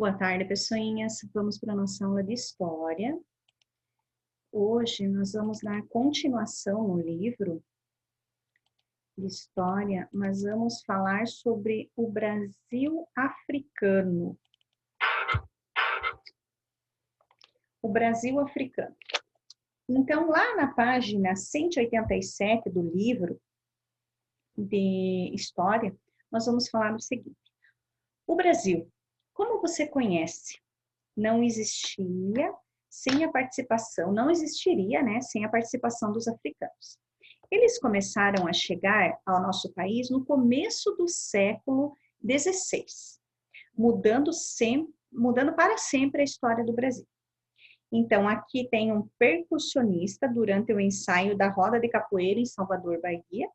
Boa tarde, pessoinhas. Vamos para a nossa aula de História. Hoje nós vamos dar continuação no livro de História, mas vamos falar sobre o Brasil africano. O Brasil africano. Então, lá na página 187 do livro de História, nós vamos falar o seguinte. O Brasil, como você conhece, não existiria sem a participação, não existiria, né, sem a participação dos africanos. Eles começaram a chegar ao nosso país no começo do século XVI, mudando para sempre a história do Brasil. Então, aqui tem um percussionista durante o ensaio da roda de capoeira em Salvador, Bahia,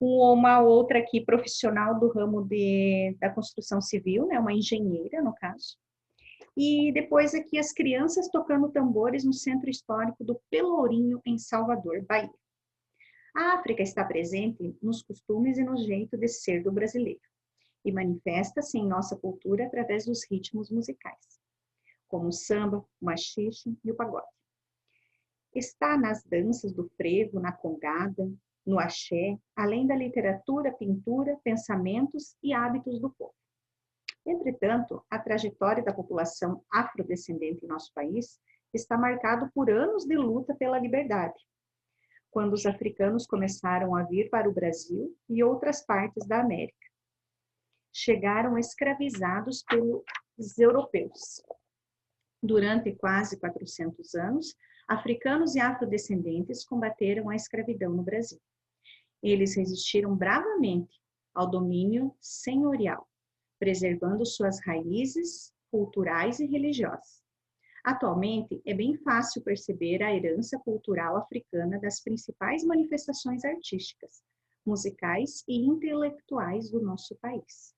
uma outra aqui profissional do ramo da construção civil, né, uma engenheira, no caso. E depois aqui as crianças tocando tambores no centro histórico do Pelourinho, em Salvador, Bahia. A África está presente nos costumes e no jeito de ser do brasileiro e manifesta-se em nossa cultura através dos ritmos musicais, como o samba, o machixe e o pagode. Está nas danças do frevo, na congada, no axé, além da literatura, pintura, pensamentos e hábitos do povo. Entretanto, a trajetória da população afrodescendente em nosso país está marcado por anos de luta pela liberdade, quando os africanos começaram a vir para o Brasil e outras partes da América. Chegaram escravizados pelos europeus. Durante quase 400 anos, africanos e afrodescendentes combateram a escravidão no Brasil. Eles resistiram bravamente ao domínio senhorial, preservando suas raízes culturais e religiosas. Atualmente, é bem fácil perceber a herança cultural africana das principais manifestações artísticas, musicais e intelectuais do nosso país.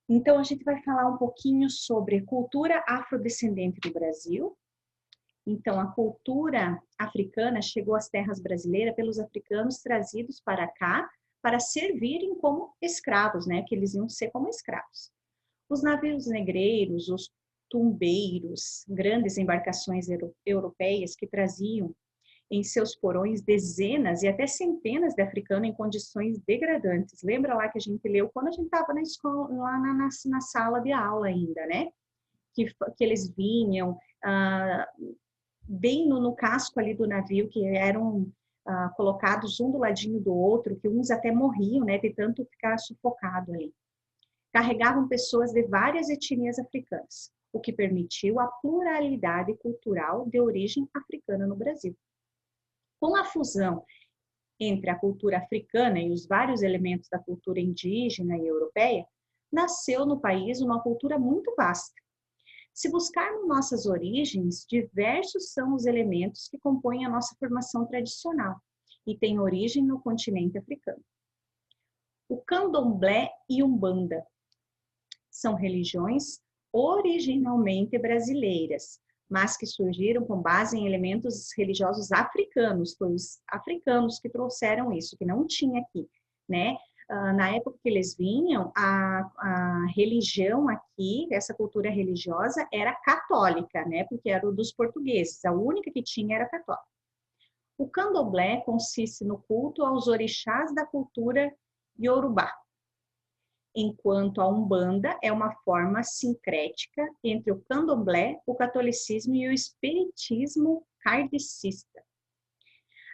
Então, a gente vai falar um pouquinho sobre cultura afrodescendente do Brasil. Então, a cultura africana chegou às terras brasileiras pelos africanos trazidos para cá para servirem como escravos, né? Que eles iam ser como escravos. Os navios negreiros, os tumbeiros, grandes embarcações europeias que traziam em seus porões dezenas e até centenas de africanos em condições degradantes. Lembra lá que a gente leu quando a gente estava na escola, lá na sala de aula ainda, né? Que eles vinham bem no casco ali do navio, que eram colocados um do ladinho do outro, que uns até morriam, né? De tanto ficar sufocado ali. Carregavam pessoas de várias etnias africanas, o que permitiu a pluralidade cultural de origem africana no Brasil. Com a fusão entre a cultura africana e os vários elementos da cultura indígena e europeia, nasceu no país uma cultura muito vasta. Se buscarmos nossas origens, diversos são os elementos que compõem a nossa formação tradicional e têm origem no continente africano. O candomblé e umbanda são religiões originalmente brasileiras, mas que surgiram com base em elementos religiosos africanos. Foi os africanos que trouxeram isso, que não tinha aqui, né? Na época que eles vinham, a religião aqui, essa cultura religiosa, era católica, né? Porque era dos portugueses, a única que tinha era católica. O candomblé consiste no culto aos orixás da cultura iorubá, enquanto a umbanda é uma forma sincrética entre o candomblé, o catolicismo e o espiritismo kardecista.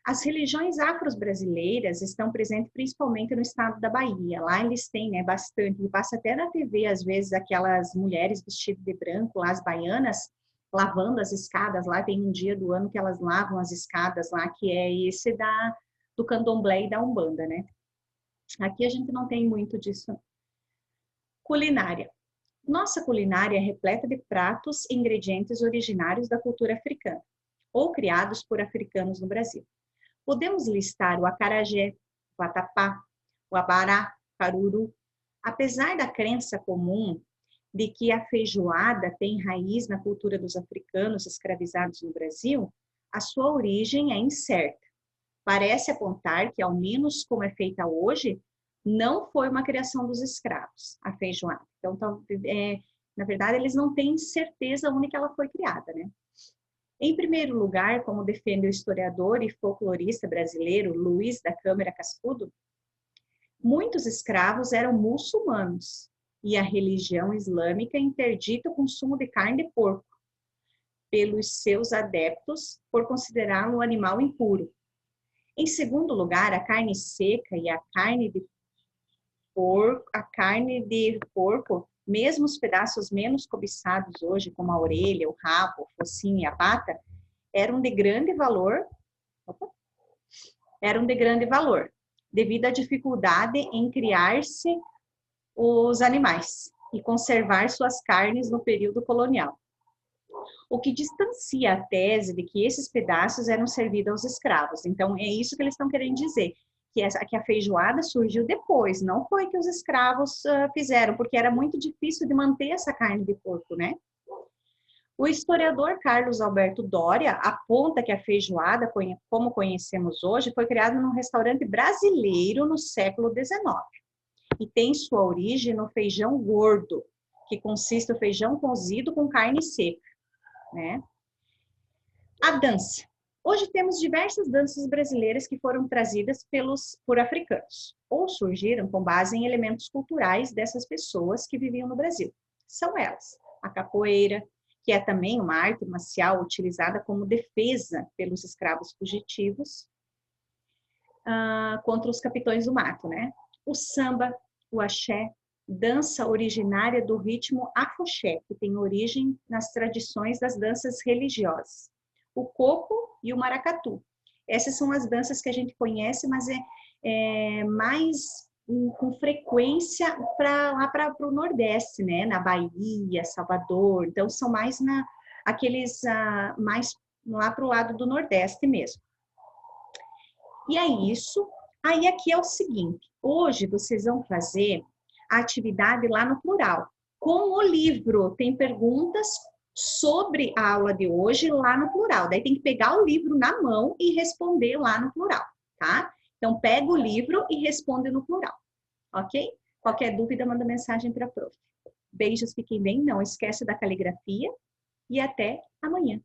As religiões afro-brasileiras estão presentes principalmente no estado da Bahia. Lá eles têm, né, bastante, e passa até na TV, às vezes, aquelas mulheres vestidas de branco, lá as baianas, lavando as escadas. Lá tem um dia do ano que elas lavam as escadas lá, que é esse do candomblé e da umbanda, né? Aqui a gente não tem muito disso. Culinária. Nossa culinária é repleta de pratos e ingredientes originários da cultura africana, ou criados por africanos no Brasil. Podemos listar o acarajé, o vatapá, o abará, caruru. Apesar da crença comum de que a feijoada tem raiz na cultura dos africanos escravizados no Brasil, a sua origem é incerta. Parece apontar que, ao menos como é feita hoje, não foi uma criação dos escravos, a feijoada. Então, Na verdade, eles não têm certeza onde que ela foi criada, né? Em primeiro lugar, como defende o historiador e folclorista brasileiro Luiz da Câmara Cascudo, muitos escravos eram muçulmanos e a religião islâmica interdita o consumo de carne de porco pelos seus adeptos por considerá-lo um animal impuro. Em segundo lugar, a carne seca e a carne de porco, mesmo os pedaços menos cobiçados hoje, como a orelha, o rabo, o focinho e a pata, eram de grande valor, devido à dificuldade em criar-se os animais e conservar suas carnes no período colonial. O que distancia a tese de que esses pedaços eram servidos aos escravos. Então, é isso que eles estão querendo dizer, que a feijoada surgiu depois, não foi que os escravos fizeram, porque era muito difícil de manter essa carne de porco, né? O historiador Carlos Alberto Doria aponta que a feijoada, como conhecemos hoje, foi criada num restaurante brasileiro no século XIX e tem sua origem no feijão gordo, que consiste o feijão cozido com carne seca, né? A dança. Hoje temos diversas danças brasileiras que foram trazidas por africanos ou surgiram com base em elementos culturais dessas pessoas que viviam no Brasil. São elas: a capoeira, que é também uma arte marcial utilizada como defesa pelos escravos fugitivos contra os capitães do mato, né? O samba, o axé, dança originária do ritmo afoxé, que tem origem nas tradições das danças religiosas. O coco e o maracatu. Essas são as danças que a gente conhece, mas é mais com frequência lá para o Nordeste, né? Na Bahia, Salvador. Então, são mais mais lá para o lado do Nordeste mesmo. E é isso. Aí aqui é o seguinte, hoje vocês vão fazer a atividade lá no plural. Com o livro, tem perguntas sobre a aula de hoje lá no plural. Daí tem que pegar o livro na mão e responder lá no plural, tá? Então, pega o livro e responde no plural, ok? Qualquer dúvida, manda mensagem para a prof. Beijos, fiquem bem, não esquece da caligrafia e até amanhã.